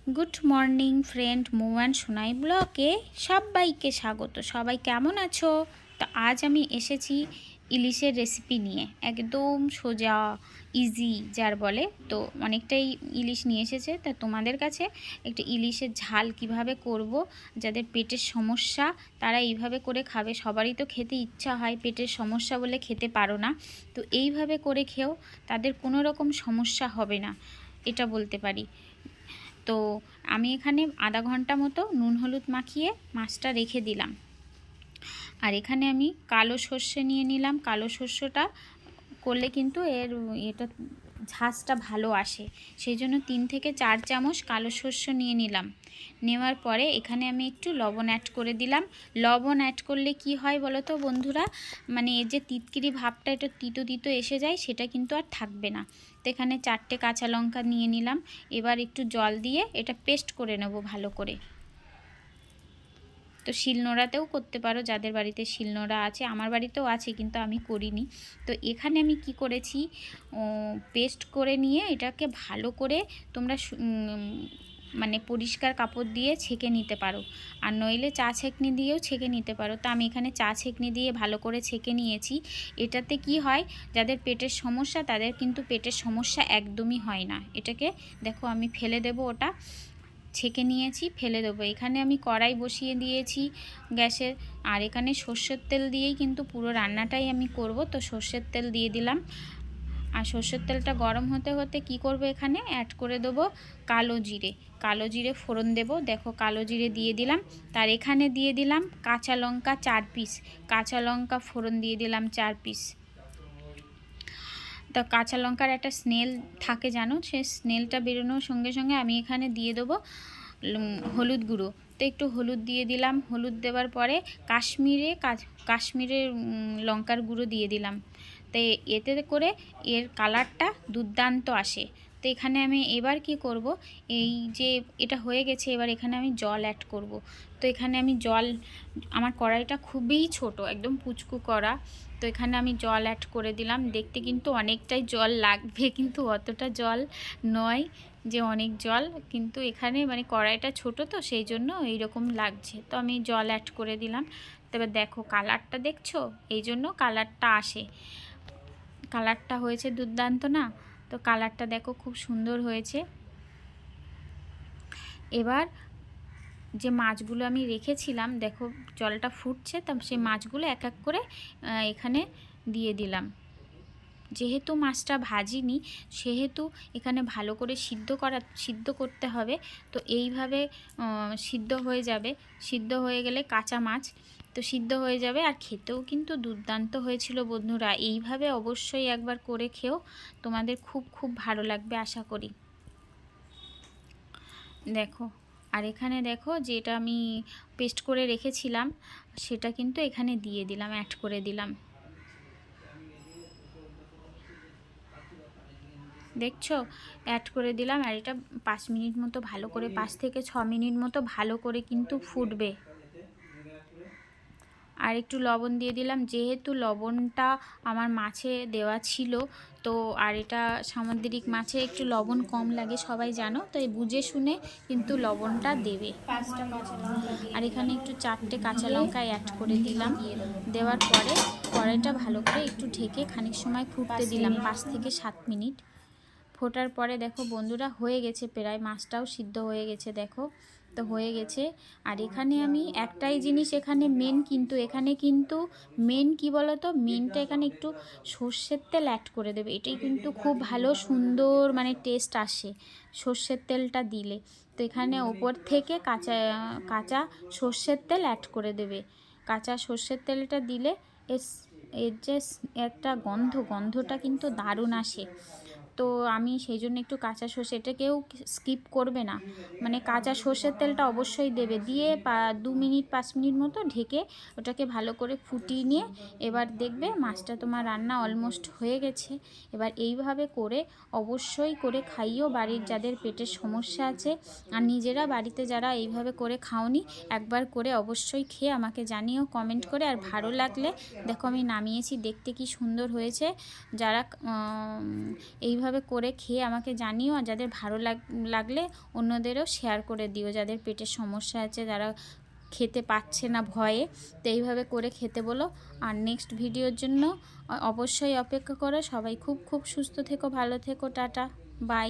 Good morning friend, Muan Sonai ব্লকে সবাইকে স্বাগত। সবাই কেমন আছো? তো আজ আমি এসেছি ইলিশের রেসিপি নিয়ে, একদম সোজা ইজি যার বলে। তো অনেকটাই ইলিশ নিয়ে এসেছে, তা তোমাদের কাছে একটা ইলিশের ঝাল কিভাবে করব, যাদের পেটের সমস্যা তারা এইভাবে করে খাবে। সবারই তো খেতে ইচ্ছা হয়, পেটের সমস্যা বলে খেতে পারো না, তো এইভাবে করে খেও, তাদের কোনো রকম সমস্যা হবে না, এটা বলতে পারি। তো আমি এখানে আধা ঘন্টা মতো নুন হলুদ মাখিয়ে মাছটা রেখে দিলাম। আর এখানে আমি কালো সর্ষে নিয়ে নিলাম। কালো সর্ষেটা করলে কিন্তু এটা ঝাঁজটা ভালো আসে, সেই জন্য 3 থেকে 4 চামচ কালো সর্ষে নিয়ে নিলাম। নেওয়ার পরে এখানে আমি একটু লবণ অ্যাড করে দিলাম। লবণ অ্যাড করলে কি হয় বলো তো বন্ধুরা, মানে এর যে তিতকিরি ভাবটা, এটা তিতো তিতো এসে যায়, সেটা কিন্তু আর থাকবে না। তো এখানে 4টে কাঁচা লঙ্কা নিয়ে নিলাম। এবার একটু জল দিয়ে এটা পেস্ট করে নেব ভালো করে। তো শিলনোড়াতেও করতে পারো, যাদের বাড়িতে শিলনোড়া আছে। আমার বাড়িতেও আছে, কিন্তু আমি করিনি। তো এখানে আমি কি করেছি, পেস্ট করে নিয়ে এটাকে ভালো করে তোমরা মানে পরিষ্কার কাপড় দিয়ে ছেঁকে নিতে পারো, আর নইলে চা ছেঁকনি দিয়েও ছেঁকে নিতে পারো। তো আমি এখানে চা ছেঁকনি দিয়ে ভালো করে ছেঁকে নিয়েছি। এটাতে কি হয়, যাদের পেটের সমস্যা তাদের কিন্তু পেটের সমস্যা একদমই হয় না। এটাকে দেখো আমি ফেলে দেব, ওটা ছেঁকে নিয়েছি, ফেলে দেবো। এখানে আমি কড়াই বসিয়ে দিয়েছি গ্যাসে, আর এখানে সর্ষের তেল দিয়েই কিন্তু পুরো রান্নাটাই আমি করব। তো সর্ষের তেল দিয়ে দিলাম, আর সর্ষের তেলটা গরম হতে হতে কি করব, এখানে অ্যাড করে দেবো কালো জিরে। কালো জিরে ফোড়ন দেব। দেখো কালো জিরে দিয়ে দিলাম, তার এখানে দিয়ে দিলাম কাঁচা লঙ্কা 4 পিস। কাঁচা লঙ্কা ফোড়ন দিয়ে দিলাম 4 পিস। তো কাঁচা লঙ্কার একটা স্মেল থাকে জানো, সেই স্মেলটা বেরোনোর সঙ্গে সঙ্গে আমি এখানে দিয়ে দেবো হলুদ গুঁড়ো। তো একটু হলুদ দিয়ে দিলাম। হলুদ দেওয়ার পরে কাশ্মীরের লঙ্কার গুঁড়ো দিয়ে দিলাম। তো এতে করে এর কালারটা দুর্দান্ত আসে। তো এখানে আমি এবার কি করব, এই যে এটা হয়ে গেছে, এবার এখানে আমি জল অ্যাড করব। তো এখানে আমি জল, আমার কড়াইটা খুবই ছোট, একদম পুচকু কড়া। তো এখানে আমি জল অ্যাড করে দিলাম। দেখতে কিন্তু অনেকটাই জল লাগবে, কিন্তু অতটা জল নয় যে অনেক জল, কিন্তু এখানে মানে কড়াইটা ছোট, তো সেই জন্য এইরকম লাগছে। তো আমি জল অ্যাড করে দিলাম। তবে দেখো কালারটা দেখছো, এই জন্য কালারটা আসে। কালারটা হয়েছে দুর্দান্ত না? তো কালারটা দেখো খুব সুন্দর হয়েছে। এবার যে মাছগুলো আমি রেখেছিলাম, দেখো জলটা ফুটছে, তা সেই মাছগুলো এক এক করে এখানে দিয়ে দিলাম। যেহেতু মাছটা ভাজিনি, সেহেতু এখানে ভালো করে সিদ্ধ করতে হবে। তো এইভাবে সিদ্ধ হয়ে যাবে। সিদ্ধ হয়ে গেলে কাঁচা মাছ তো সিদ্ধ হয়ে যাবে, আর খেতেও কিন্তু দুর্দান্ত হয়েছিল বন্ধুরা। এইভাবে অবশ্যই একবার করে খেও, তোমাদের খুব খুব ভালো লাগবে আশা করি। দেখো, আর এখানে দেখো যেটা আমি পেস্ট করে রেখেছিলাম, সেটা কিন্তু এখানে দিয়ে দিলাম, অ্যাড করে দিলাম। দেখছো, অ্যাড করে দিলাম। আর এটা 5 মিনিট মতো ভালো করে, 5 থেকে 6 মিনিট মতো ভালো করে কিন্তু ফুটবে। আর একটু লবণ দিয়ে দিলাম, যেহেতু লবণটা আমার মাছে দেওয়া ছিল। তো আর এটা সামুদ্রিক মাছে একটু লবণ কম লাগে, সবাই জানো, তাই বুঝে শুনে কিন্তু লবণটা দেবে। 5টা কাঁচা লঙ্কা আর এখানে একটু 4টে কাঁচা লঙ্কা অ্যাড করে দিলাম। দেওয়ার পরে কড়াইটা ভালো করে একটু ঢেকে খানিক সময় ফুটতে দিলাম, 5 থেকে 7 মিনিট। ফোটার পরে দেখো বন্ধুরা হয়ে গেছে, প্রায় মাছটাও সিদ্ধ হয়ে গেছে। দেখো, তো হয়ে গেছে। আর এখানে আমি একটাই জিনিস এখানে মেন, কিন্তু এখানে কিন্তু মেন কি বলো তো, মেনটা এখানে একটু সর্ষের তেল অ্যাড করে দেবে। এটাই কিন্তু খুব ভালো সুন্দর মানে টেস্ট আসে সর্ষের তেলটা দিলে। তো এখানে ওপর থেকে কাঁচা কাঁচা সর্ষের তেল অ্যাড করে দেবে। কাঁচা সর্ষের তেলটা দিলে এর যে একটা গন্ধটা কিন্তু দারুণ আসে। তো আমি সেই জন্য একটু কাঁচা সর্ষে, এটা কেউ স্কিপ করবে না, মানে কাঁচা সর্ষের তেলটা অবশ্যই দেবে। দিয়ে 2 মিনিট 5 মিনিট মতো ঢেকে ওটাকে ভালো করে ফুটিয়ে নিয়ে এবার দেখবে মাছটা তোমার রান্না অলমোস্ট হয়ে গেছে। এবার এইভাবে করে অবশ্যই করে খাইও বাড়ির যাদের পেটের সমস্যা আছে, আর নিজেরা বাড়িতে যারা এইভাবে করে খাওনি, একবার করে অবশ্যই খেয়ে আমাকে জানিও কমেন্ট করে। আর ভালো লাগলে দেখো আমি নামিয়েছি, দেখতে কি সুন্দর হয়েছে। যারা এইভাবে এইভাবে করে খেয়ে আমাকে জানিও, আর যাদের ভালো লাগলে অন্যদেরও শেয়ার করে দিও, যাদের পেটের সমস্যা আছে, যারা খেতে পাচ্ছে না ভয়ে। তো এইভাবে করে খেতে বলো। আর নেক্সট ভিডিওর জন্য অবশ্যই অপেক্ষা করো। সবাই খুব খুব সুস্থ থেকো, ভালো থেকো, টাটা, বাই।